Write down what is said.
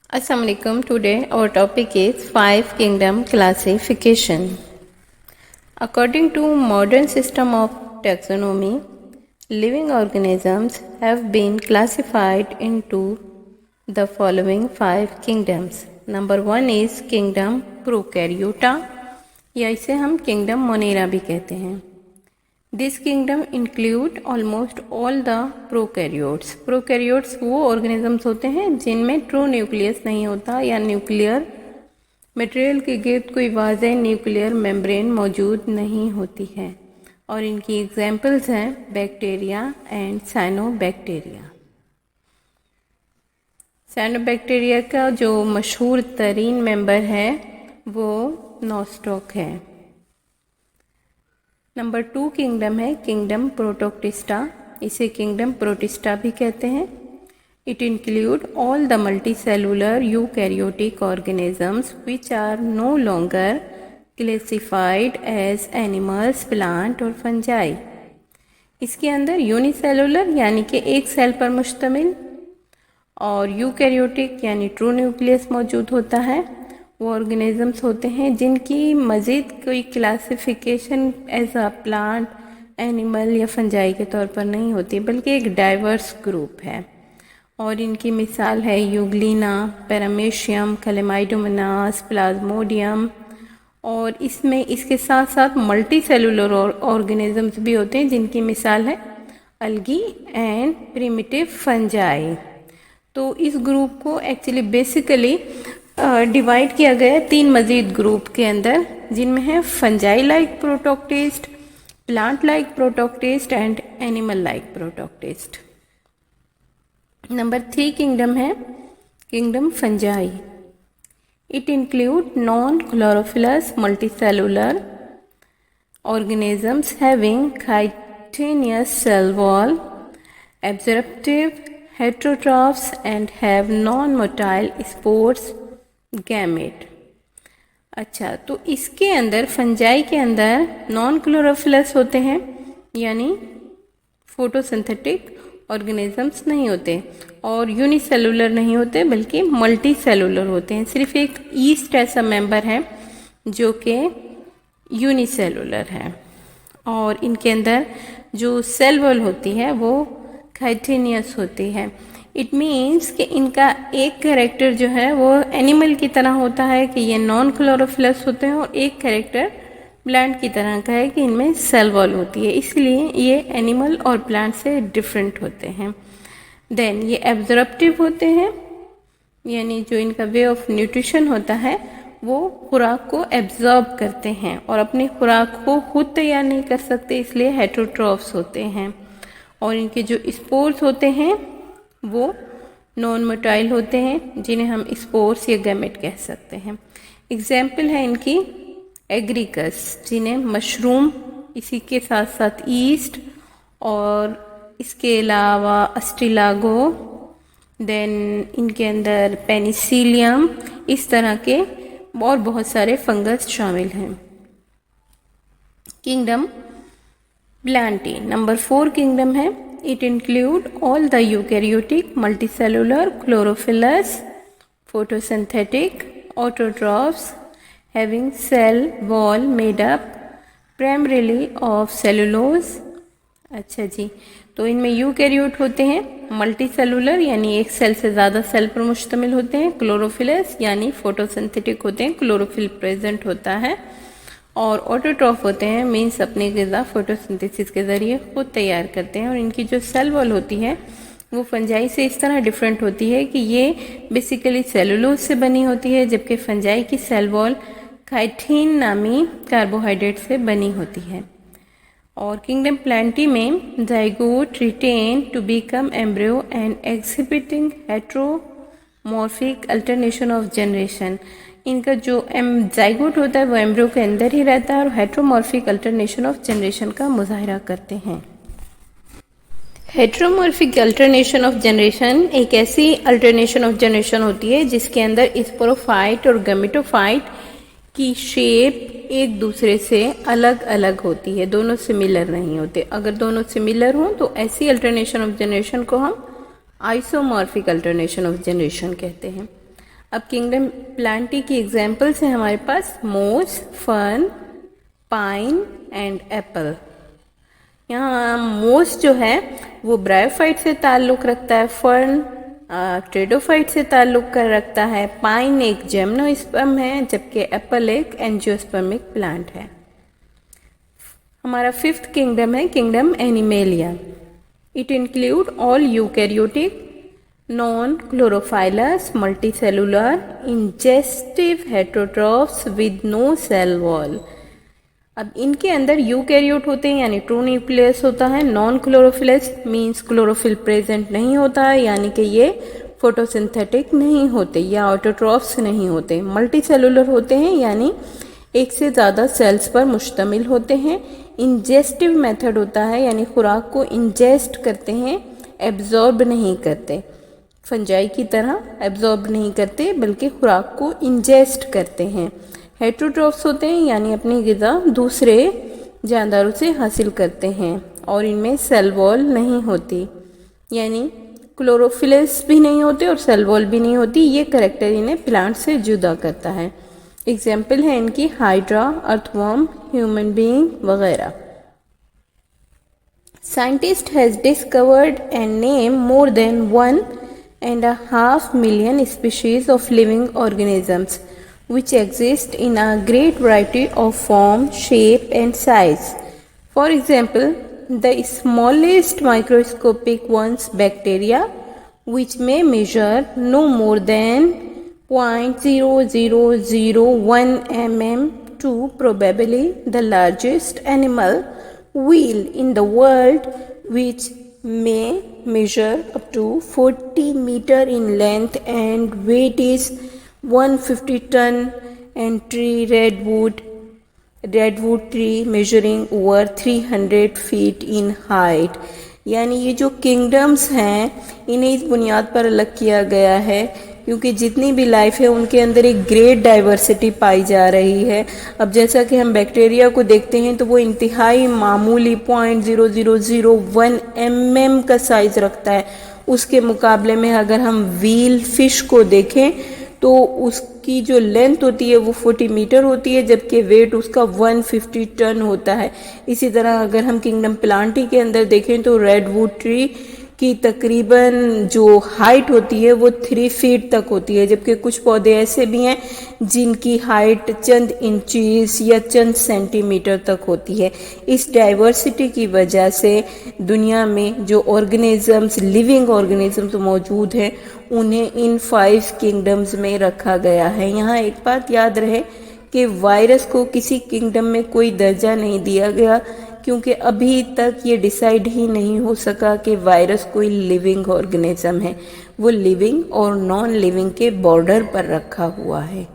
Assalamualaikum. Today our topic is 5 kingdom classification. According to modern system of taxonomy, living organisms have been classified into the following 5 kingdoms. Number 1 is kingdom Prokaryota, या इसे हम kingdom Monera भी कहते हैं. This kingdom include almost all the prokaryotes. Prokaryotes वो organisms होते हैं जिनमें ट्रू न्यूक्लियस नहीं होता या न्यूक्लियर मटेरियल के गिर्द कोई वाज़ेह न्यूक्लियर मेम्ब्रेन मौजूद नहीं होती है, और इनकी एग्जाम्पल्स हैं बैक्टीरिया एंड साइनोबैक्टीरिया. साइनोबैक्टीरिया का जो मशहूर तरीन मेंबर है वो नॉस्टॉक है. नंबर 2 किंगडम है किंगडम प्रोटोक्टिस्टा. इसे किंगडम प्रोटिस्टा भी कहते हैं. It include all the multicellular eukaryotic organisms which are no longer classified as animals, plant और फंजाई. इसके अंदर यूनिसेलुलर यानी कि एक सेल पर मुश्तमिल और यूकैरियोटिक यानी ट्रू न्यूक्लियस मौजूद होता है. वो ऑर्गेनिजम्स होते हैं जिनकी मज़ीद कोई classification as a plant, animal या फंजाई के तौर पर नहीं होती, बल्कि एक डाइवर्स ग्रुप है. और इनकी मिसाल है यूग्लिना, पैरामेशियम, कैलेमाइडोमोनास, प्लाज्मोडियम. और इसमें इसके साथ साथ मल्टी सेलुलर ऑर्गेनिजम्स भी होते हैं जिनकी मिसाल है अलगी एंड प्रिमिटिव फंजाई. तो इस ग्रुप को एक्चुअली बेसिकली डिवाइड किया गया है 3 मज़ीद ग्रुप के अंदर, जिनमें है fungi like protoctist, plant like protoctist and animal like protoctist. Number 3 kingdom है kingdom fungi. It include non chlorophyllous multicellular organisms having chitinous cell wall, absorptive heterotrophs and have non-motile spores gamete. अच्छा, तो इसके अंदर fungi के अंदर non chlorophyllous होते हैं यानी फोटोसिंथेटिक ऑर्गेनिजम्स नहीं होते, और यूनिसेलुलर नहीं होते बल्कि मल्टी सेलुलर होते हैं. सिर्फ एक ईस्ट ऐसा मेंबर है जो कि यूनिसेलुलर है, और इनके अंदर जो सेल वॉल होती है वो खाइटिनियस होती है. इट मीन्स कि इनका एक कैरेक्टर जो है वो एनिमल की तरह होता है कि ये नॉन क्लोरोफिलस होते हैं, और एक कैरेक्टर प्लांट की तरह का है कि इनमें सेल वॉल होती है. इसलिए ये एनिमल और प्लांट से डिफरेंट होते हैं. देन ये एब्जॉर्प्टिव होते हैं, यानी जो इनका वे ऑफ न्यूट्रिशन होता है वो खुराक को एब्जॉर्ब करते हैं और अपनी खुराक को खुद तैयार नहीं कर सकते, इसलिए हेटेरोट्रॉफ्स होते हैं. और इनके जो स्पोर्स होते हैं वो नॉन मोटाइल होते हैं, जिन्हें हम स्पोर्स या गैमेट कह सकते हैं. एग्जाम्पल है इनकी एग्रिकस, जिन्हें मशरूम, इसी के साथ साथ ईस्ट, और इसके अलावा अस्टिलागो, देन इनके अंदर पेनिसिलियम, इस तरह के और बहुत सारे फंगस शामिल हैं. Kingdom Plantae. नंबर 4 किंगडम है. It include all the eukaryotic, multicellular, chlorophyllous, photosynthetic, autotrophs having cell wall made up primarily of cellulose. अच्छा जी, तो इनमें यूकैरियोट होते हैं, मल्टीसेलुलर यानी एक सेल से ज़्यादा सेल पर मुश्तमिल होते हैं, क्लोरोफिलस यानी फोटोसिंथेटिक होते हैं, क्लोरोफिल प्रेजेंट होता है, और ऑटोट्रॉफ होते हैं मीन्स अपनी ग़िज़ा फोटोसिंथेसिस के ज़रिए खुद तैयार करते हैं. और इनकी जो सेल वॉल होती है वो फंजाई से इस तरह डिफरेंट होती है कि ये बेसिकली सेलुलोज से बनी होती है, जबकि फंजाई की सेल वॉल काइटिन नामी कार्बोहाइड्रेट से बनी होती है. और किंगडम प्लांटी में zygote retain to become embryo and exhibiting heteromorphic alternation of generation. इनका जो जाइगोट होता है वो एम्ब्रियो के अंदर ही रहता है और हेट्रोमॉर्फिक अल्टरनेशन ऑफ जनरेशन का मुजाहरा करते हैं. हेट्रोमॉर्फिक अल्टरनेशन ऑफ जनरेशन एक ऐसी अल्टरनेशन ऑफ जनरेशन होती है जिसके अंदर स्पोरोफाइट और गैमेटोफाइट की शेप एक दूसरे से अलग अलग होती है, दोनों सिमिलर नहीं होते. अगर दोनों सिमिलर हों तो ऐसी अल्टरनेशन ऑफ जनरेशन को हम आइसोमॉर्फिक अल्टरनेशन ऑफ जनरेशन कहते हैं. अब किंगडम प्लांटी की एग्जाम्पल्स हैं हमारे पास मोस, फर्न, पाइन एंड एप्पल। यहाँ मोस जो है वो ब्रायोफाइट से ताल्लुक़ रखता है, फर्न ट्रेडोफाइट से ताल्लुक़ कर रखता है, पाइन एक जिम्नोस्पर्म है, जबकि एप्पल एक एंजियोस्पर्मिक प्लांट है। हमारा फिफ्थ किंगडम है kingdom Animalia. It include all eukaryotic, non chlorophyllous, multicellular, ingestive heterotrophs with no cell wall. अब इनके अंदर यूकैरियोट होते हैं यानी ट्रू न्यूक्लियस होता है, non chlorophyllous means chlorophyll present नहीं होता है यानी कि ये फोटोसिंथेटिक नहीं होते या ऑटोट्रॉफ्स नहीं होते, मल्टीसेलुलर होते हैं यानी एक से ज़्यादा सेल्स पर मुश्तमिल होते हैं, इंजेस्टिव मेथड होता है यानी खुराक को इंजेस्ट करते हैं, एब्जॉर्ब नहीं करते, फंजाई की तरह एब्जॉर्ब नहीं करते बल्कि खुराक को इंजेस्ट करते हैं। हेटेरोट्रॉफ्स होते हैं यानी अपनी ग़िज़ा दूसरे जानदारों से हासिल करते हैं और इनमें सेल वॉल नहीं होती, यानी क्लोरोफिलस भी नहीं होते और सेल वॉल भी नहीं होती। ये करैक्टर इन्हें प्लांट से जुदा करता है। एग्जाम्पल है इनकी हाइड्रा, अर्थवर्म, ह्यूमन बीइंग वगैरह। Scientist has discovered and name more than 1.5 million species of living organisms which exist in a great variety of form, shape and size. For example, the smallest microscopic ones, bacteria, which may measure no more than 0.0001 mm, to probably the largest animal whale in the world, which may measure up to 40 meter in length and weight is 150 ton, and tree redwood tree measuring over 300 feet in height। यानी ये जो kingdoms हैं इन्हें इस बुनियाद पर अलग किया गया है क्योंकि जितनी भी लाइफ है उनके अंदर एक ग्रेट डाइवर्सिटी पाई जा रही है। अब जैसा कि हम बैक्टीरिया को देखते हैं तो वो इंतहाई मामूली 0.0001 mm का साइज रखता है, उसके मुकाबले में अगर हम व्हील फिश को देखें तो उसकी जो लेंथ होती है वो 40 मीटर होती है जबकि वेट उसका 150 टन होता है। इसी तरह अगर हम किंगडम प्लांटी के अंदर देखें तो रेडवुड ट्री की तकरीबन जो हाइट होती है वो 3 फीट तक होती है, जबकि कुछ पौधे ऐसे भी हैं जिनकी हाइट चंद इंचेस या चंद सेंटीमीटर तक होती है। इस डाइवर्सिटी की वजह से दुनिया में जो ऑर्गेनिजम्स, लिविंग ऑर्गेनिजम्स मौजूद हैं उन्हें इन 5 किंगडम्स में रखा गया है। यहाँ एक बात याद रहे कि वायरस को किसी किंगडम में कोई दर्जा नहीं दिया गया क्योंकि अभी तक ये डिसाइड ही नहीं हो सका कि वायरस कोई लिविंग ऑर्गेनिज्म है, वो लिविंग और नॉन लिविंग के बॉर्डर पर रखा हुआ है।